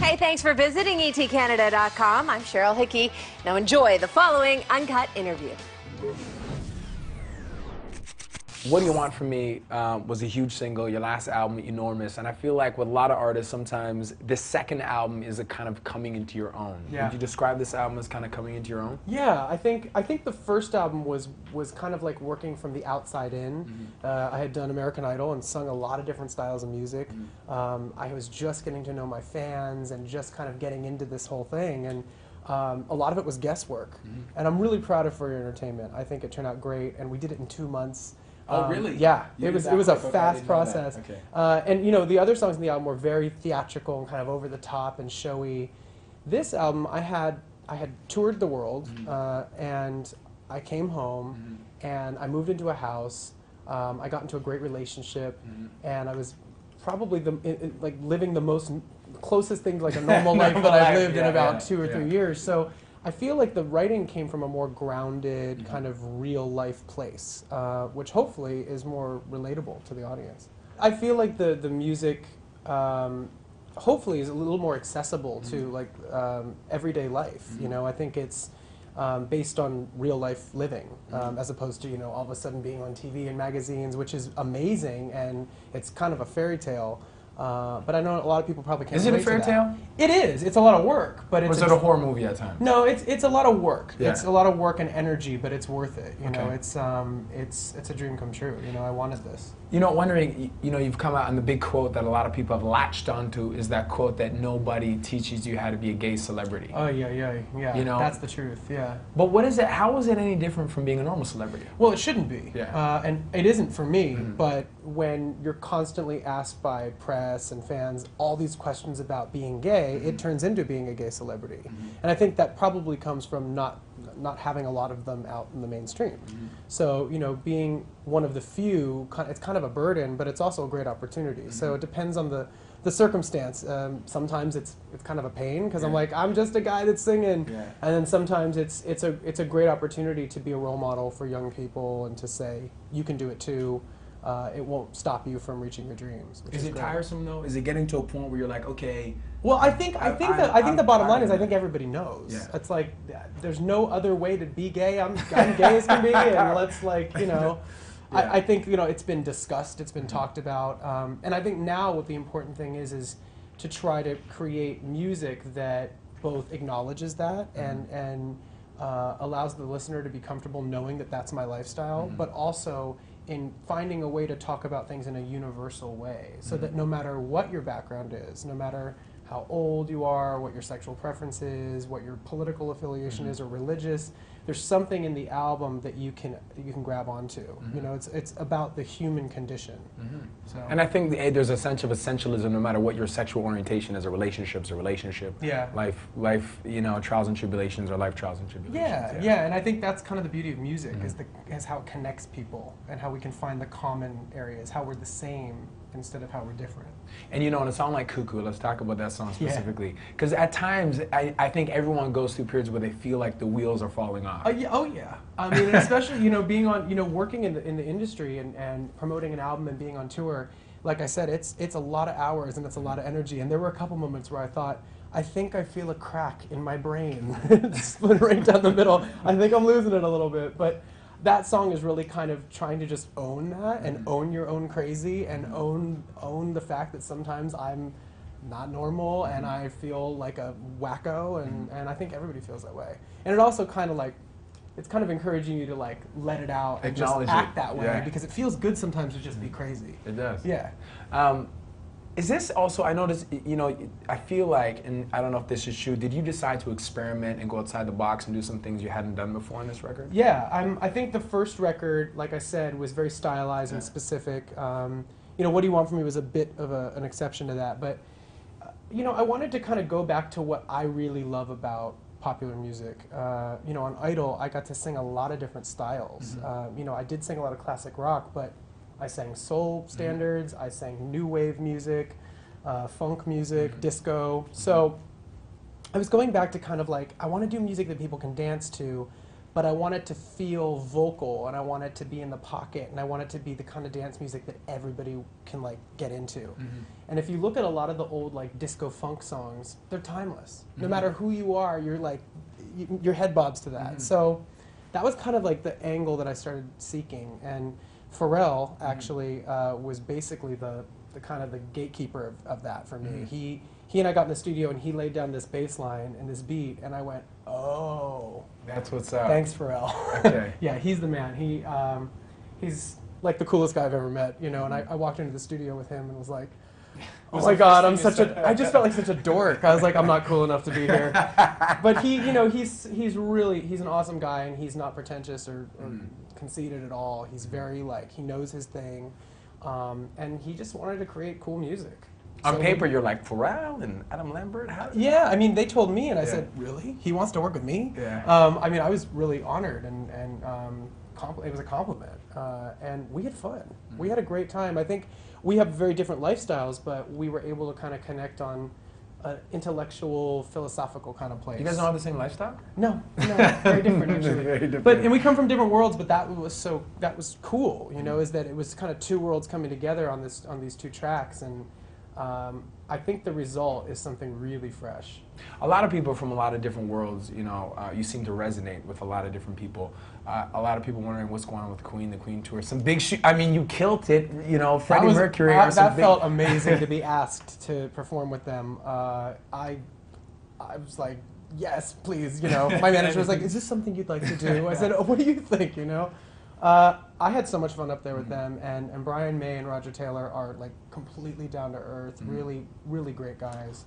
Hey, thanks for visiting etcanada.com. I'm Cheryl Hickey. Now enjoy the following Uncut interview. What Do You Want From Me was a huge single, your last album, enormous, and I feel like with a lot of artists, sometimes this second album is a kind of coming into your own. Yeah. Would you describe this album as kind of coming into your own? Yeah, I think the first album was kind of like working from the outside in. Mm-hmm. I had done American Idol and sung a lot of different styles of music. Mm-hmm. I was just getting to know my fans and just kind of getting into this whole thing, and a lot of it was guesswork. Mm-hmm. And I'm really proud of For Your Entertainment. I think it turned out great, and we did it in 2 months. Oh, really? Yeah, You it was did that a quick? Okay, I fast didn't know that. process. Okay. And you know, the other songs in the album were very theatrical and kind of over the top and showy. This album, I had toured the world, and I came home, and I moved into a house. I got into a great relationship, and I was probably like living the most closest thing to like a normal life that I've lived in about 2 or 3 years. So I feel like the writing came from a more grounded, kind of real life place, which hopefully is more relatable to the audience. I feel like the music hopefully is a little more accessible to like everyday life. You know, I think it's based on real life living, as opposed to, you know, all of a sudden being on TV and magazines, which is amazing, and it's kind of a fairy tale. But I know a lot of people probably can't relate to that. Is it a fairy tale? It is. It's a lot of work, but it's. Or is it a horror movie at times? No, it's a lot of work. Yeah. It's a lot of work and energy, but it's worth it. You know, Okay. it's a dream come true. You know, I wanted this. You know, wondering, you know, you've come out, and the big quote that a lot of people have latched onto is that quote that nobody teaches you how to be a gay celebrity. Oh yeah. You know? That's the truth. Yeah. But what is it? How is it any different from being a normal celebrity? Well, it shouldn't be. Yeah. And it isn't for me. But when you're constantly asked by press and fans all these questions about being gay, it turns into being a gay celebrity. And I think that probably comes from not having a lot of them out in the mainstream. So, you know, being one of the few, it's kind of a burden, but it's also a great opportunity. So it depends on the circumstance. Sometimes it's kind of a pain because I'm like, I'm just a guy that's singing. Yeah. And then sometimes it's a great opportunity to be a role model for young people and to say, you can do it too. It won't stop you from reaching your dreams. Is it tiresome though? Is it getting to a point where you're like, okay? Well, I think the bottom line is I think everybody knows. Yeah. It's like there's no other way to be gay. I'm gay as can be, and let's like, you know. Yeah. I think, you know, it's been discussed, it's been talked about, and I think now what the important thing is to try to create music that both acknowledges that and allows the listener to be comfortable knowing that that's my lifestyle, but also in finding a way to talk about things in a universal way, so that no matter what your background is, no matter how old you are, what your sexual preference is, what your political affiliation is or religious, there's something in the album that you can grab onto. You know, it's about the human condition. So. And I think there's a sense of essentialism no matter what your sexual orientation is. A relationship's a relationship. Yeah. Life, you know, trials and tribulations are life trials and tribulations. Yeah, and I think that's kind of the beauty of music is how it connects people and how we can find the common areas, how we're the same instead of how we're different. And you know, in a song like Cuckoo, let's talk about that song specifically. Because at times, I think everyone goes through periods where they feel like the wheels are falling off. Oh yeah. I mean, especially, you know, being on, you know, working in the industry and promoting an album and being on tour, like I said, it's a lot of hours and it's a lot of energy. And there were a couple moments where I thought, I think I feel a crack in my brain. It's split right down the middle. I think I'm losing it a little bit. But that song is really kind of trying to just own that and own your own crazy and own the fact that sometimes I'm not normal and I feel like a wacko, and I think everybody feels that way. And it also kind of like, it's kind of encouraging you to like let it out and just act that way, because it feels good sometimes to just be crazy. It does. Yeah. Is this also, I noticed, you know, I feel like, and I don't know if this is true, did you decide to experiment and go outside the box and do some things you hadn't done before on this record? Yeah, I think the first record, like I said, was very stylized and specific. You know, What Do You Want From Me was a bit of an exception to that, but, you know, I wanted to kind of go back to what I really love about popular music. You know, on Idol, I got to sing a lot of different styles. You know, I did sing a lot of classic rock, but I sang soul standards, I sang new wave music, funk music, disco. So I was going back to kind of like, I want to do music that people can dance to, but I want it to feel vocal, and I want it to be in the pocket, and I want it to be the kind of dance music that everybody can like get into. Mm-hmm. And if you look at a lot of the old like disco funk songs, they're timeless. No Mm-hmm. matter who you are, you're like, your head bobs to that. Mm-hmm. So that was kind of like the angle that I started seeking. And Pharrell actually was basically the kind of the gatekeeper of that for me. Mm-hmm. He and I got in the studio, and he laid down this bass line and this beat, and I went, oh. That's what's up. Thanks, Pharrell. Okay. Yeah, he's the man. He's like the coolest guy I've ever met, you know. And I walked into the studio with him and was like, oh my God, I just felt like such a dork. I was like, I'm not cool enough to be here. But he's an awesome guy, and he's not pretentious or conceited at all. He's very like, he knows his thing, and he just wanted to create cool music. On So paper, you're like Pharrell and Adam Lambert. How? yeah, I mean, they told me, and I Yeah. said, really? He wants to work with me? Yeah. I mean, I was really honored, and it was a compliment. And we had fun. We had a great time. I think we have very different lifestyles, but we were able to kind of connect on an intellectual, philosophical kind of place. You guys don't have the same lifestyle? No, very different actually. Very different. But and we come from different worlds, but that was cool, you know, is that it was kind of two worlds coming together on these two tracks, and I think the result is something really fresh. A lot of people from a lot of different worlds, you know, you seem to resonate with a lot of different people. A lot of people wondering what's going on with Queen, the Queen tour. Some big I mean, you killed it, you know, Freddie Mercury. That felt amazing to be asked to perform with them. I was like, yes, please, you know. My manager was like, is this something you'd like to do? I said, oh, what do you think, you know? I had so much fun up there with them, and Brian May and Roger Taylor are like completely down to earth, really, really great guys.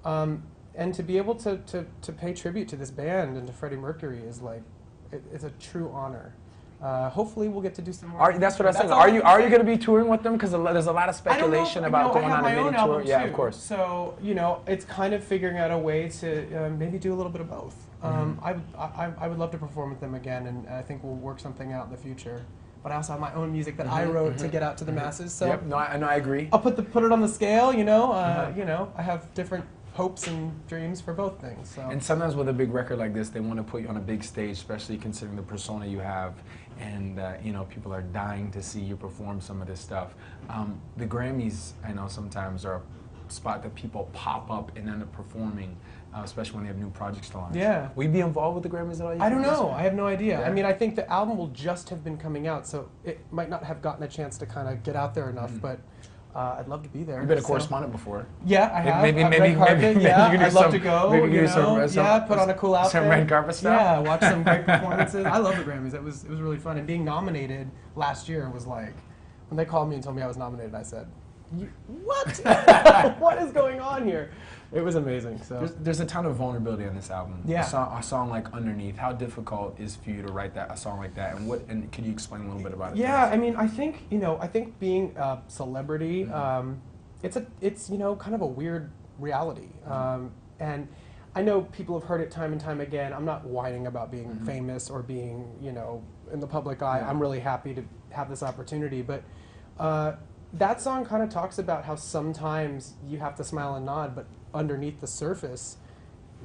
And to be able to pay tribute to this band and to Freddie Mercury is like, it's a true honor. Hopefully we'll get to do some more. That's what I was saying. Are you going to be touring with them? Because there's a lot of speculation about going on a mini tour. Album Yeah, too. of course. So you know, it's kind of figuring out a way to maybe do a little bit of both. I would love to perform with them again, and I think we'll work something out in the future. But I also have my own music that I wrote to get out to the masses. So Yep. No, I agree. I'll put it on the scale. You know, you know, I have different hopes and dreams for both things. So. And sometimes with a big record like this, they want to put you on a big stage, especially considering the persona you have, and you know, people are dying to see you perform some of this stuff. The Grammys, I know sometimes are a spot that people pop up and end up performing, especially when they have new projects to launch. Yeah. Will you be involved with the Grammys at all? I don't know. I have no idea. Yeah. I mean, I think the album will just have been coming out, so it might not have gotten a chance to kind of get out there enough, but I'd love to be there. You've been a so. correspondent before. Yeah, I have. Maybe red carpet, yeah, you can do I'd love some- to go. maybe you You can do know, some- yeah, put on a cool outfit. some red carpet stuff? Yeah, watch some great performances. I love the Grammys. It was really fun. And being nominated last year was like, when they called me and told me I was nominated, I said, what? What is going on here? It was amazing. So There's a ton of vulnerability on this album. Yeah. A song like Underneath. How difficult is for you to write a song like that? And can you explain a little bit about it? yeah, I mean, I think being a celebrity, it's you know, kind of a weird reality. And I know people have heard it time and time again. I'm not whining about being famous or being, you know, in the public eye. Yeah. I'm really happy to have this opportunity, but that song kind of talks about how sometimes you have to smile and nod, but underneath the surface,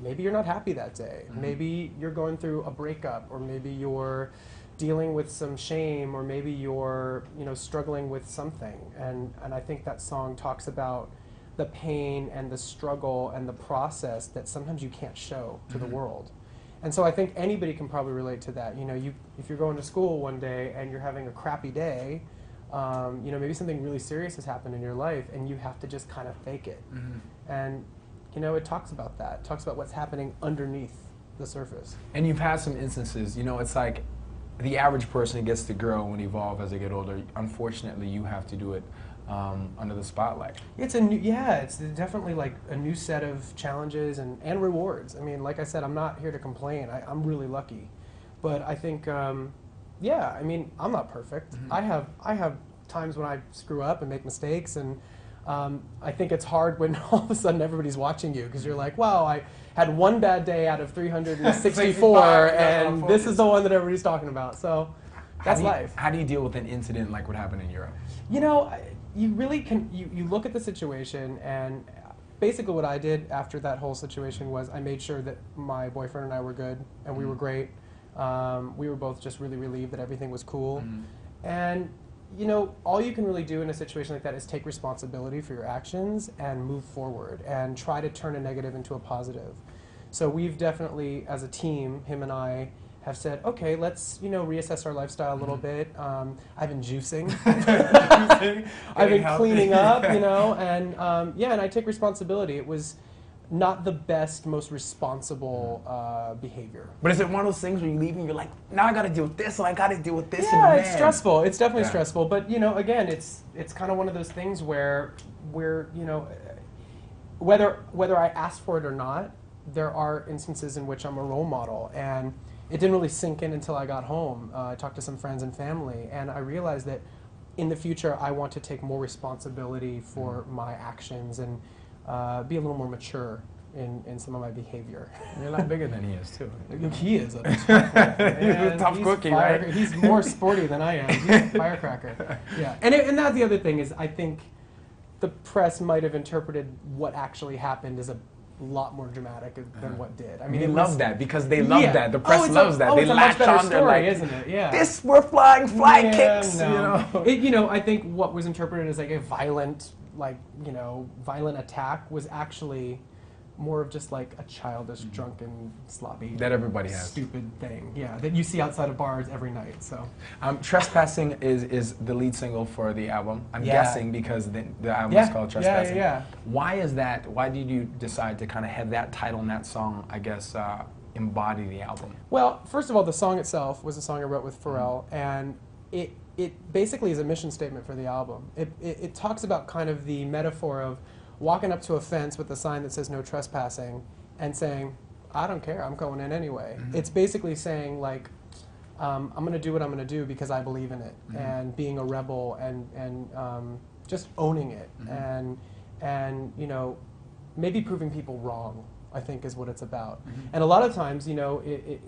maybe you're not happy that day. Maybe you're going through a breakup, or maybe you're dealing with some shame, or maybe you're, you know, struggling with something. And I think that song talks about the pain and the struggle and the process that sometimes you can't show to the world. And so I think anybody can probably relate to that. You know, if you're going to school one day and you're having a crappy day, you know, maybe something really serious has happened in your life and you have to just kind of fake it. And, you know, it talks about that. It talks about what's happening underneath the surface. And you've had some instances, you know, it's like the average person gets to grow and evolve as they get older. Unfortunately, you have to do it under the spotlight. It's definitely like a new set of challenges and rewards. I mean, like I said, I'm not here to complain. I'm really lucky. But I think, yeah, I mean, I'm not perfect. I have times when I screw up and make mistakes, and I think it's hard when all of a sudden everybody's watching you, because you're like, wow, I had one bad day out of 364, and this is the one that everybody's talking about. So that's life. How do you deal with an incident like what happened in Europe? You know, you really can, you look at the situation, and basically what I did after that whole situation was I made sure that my boyfriend and I were good, and we were great. We were both just really relieved that everything was cool. And you know, all you can really do in a situation like that is take responsibility for your actions and move forward and try to turn a negative into a positive. So we've definitely, as a team, him and I, have said, okay, let's, you know, reassess our lifestyle a little bit. I've been juicing. I've been cleaning up, you know, and yeah, and I take responsibility. It was not the best, most responsible behavior. But is it one of those things where you leave and you're like, now I got to deal with this, and I got to deal with this? Yeah, and it's stressful. It's definitely Yeah. stressful. But you know, again, it's kind of one of those things where we're, you know, whether I ask for it or not, there are instances in which I'm a role model, and it didn't really sink in until I got home. I talked to some friends and family, and I realized that in the future I want to take more responsibility for my actions and be a little more mature in some of my behavior. You're a lot bigger than he is, too. He is a tough man. He's a tough cookie, right? He's more sporty than I am. He's a firecracker. Yeah, and that's the other thing is I think the press might have interpreted what actually happened as a lot more dramatic than what did. I mean, They it love was, that because they love yeah. that. The press loves that. They it's a latch much better on. They're story, like, isn't it? Yeah. this, we're flying fly Yeah, kicks, no. you know. You know, I think what was interpreted as like a violent, like, you know, violent attack was actually more of just like a childish, drunken, sloppy, That everybody has. stupid thing. Yeah, that you see outside of bars every night. So. Trespassing is the lead single for the album. I'm Yeah. guessing because the album is called Trespassing. Yeah. Why is that? Why did you decide to kind of have that title and that song, I guess, embody the album? Well, first of all, the song itself was a song I wrote with Pharrell, and it basically is a mission statement for the album. It talks about kind of the metaphor of walking up to a fence with a sign that says no trespassing and saying, I don't care, I'm going in anyway. It's basically saying like, I'm going to do what I'm going to do because I believe in it, and being a rebel and just owning it, and you know, maybe proving people wrong, I think is what it's about. And a lot of times, you know,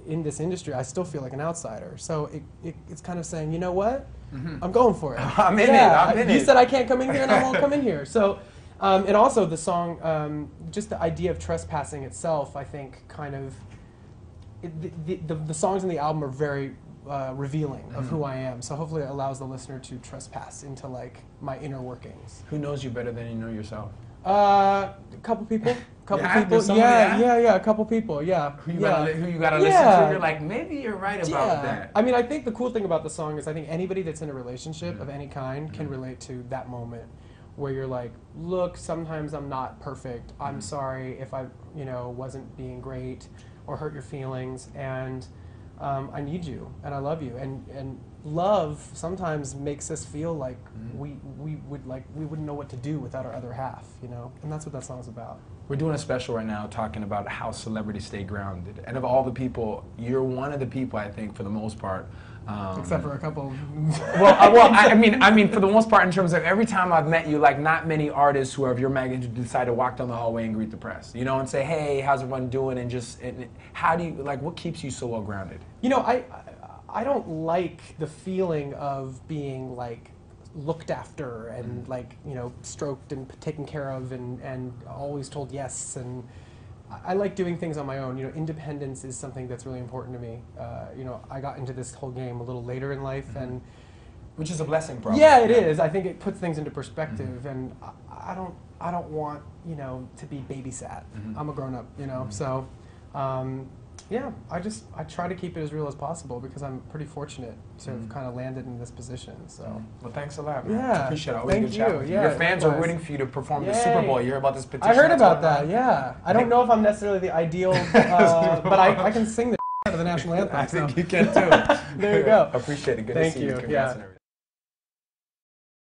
in this industry, I still feel like an outsider. So it's kind of saying, you know what, I'm going for it. I'm in it. I'm in you it. said I can't come in here, and I won't come in here. So. And also the song, just the idea of trespassing itself, I think kind of, the songs in the album are very revealing of who I am. So hopefully it allows the listener to trespass into like my inner workings. Who knows you better than you know yourself? A couple people. Yeah, there's somebody, Yeah, a couple people, yeah. Who you gotta listen Yeah. to? You're like, maybe you're right about that. I mean, I think the cool thing about the song is I think anybody that's in a relationship of any kind can relate to that moment where you're like, look, sometimes I'm not perfect. I'm sorry if I, you know, wasn't being great or hurt your feelings, and I need you and I love you. And love sometimes makes us feel like we wouldn't know what to do without our other half, you know? And that's what that song's about. We're doing a special right now talking about how celebrities stay grounded. And of all the people, you're one of the people, I think, for the most part. Except for a couple. I mean, for the most part, in terms of every time I've met you, like not many artists who are of your magnitude decide to walk down the hallway and greet the press, you know, and say, hey, how's everyone doing? And how do you, like, what keeps you so well grounded? You know, I don't like the feeling of being like looked after and like, you know, stroked and taken care of and always told yes, and I like doing things on my own. You know, independence is something that's really important to me. You know, I got into this whole game a little later in life, and which is a blessing, probably. yeah, it is. I think it puts things into perspective, and I don't want, you know, to be babysat. I'm a grown up, you know, so. Yeah, I try to keep it as real as possible because I'm pretty fortunate to have kind of landed in this position. So. Well, thanks a lot, man. Yeah, I appreciate it. Always thank good chat you. with you. Yeah, Your fans are likewise. waiting for you to perform the Yay. Super Bowl. You heard about this petition? I heard that's about going that, on? yeah. I don't know if I'm necessarily the ideal, but I can sing the out of the national anthem. I think so. you can too. There you go. Appreciate it. Good Thank to see you. you. Congrats Yeah. and everything.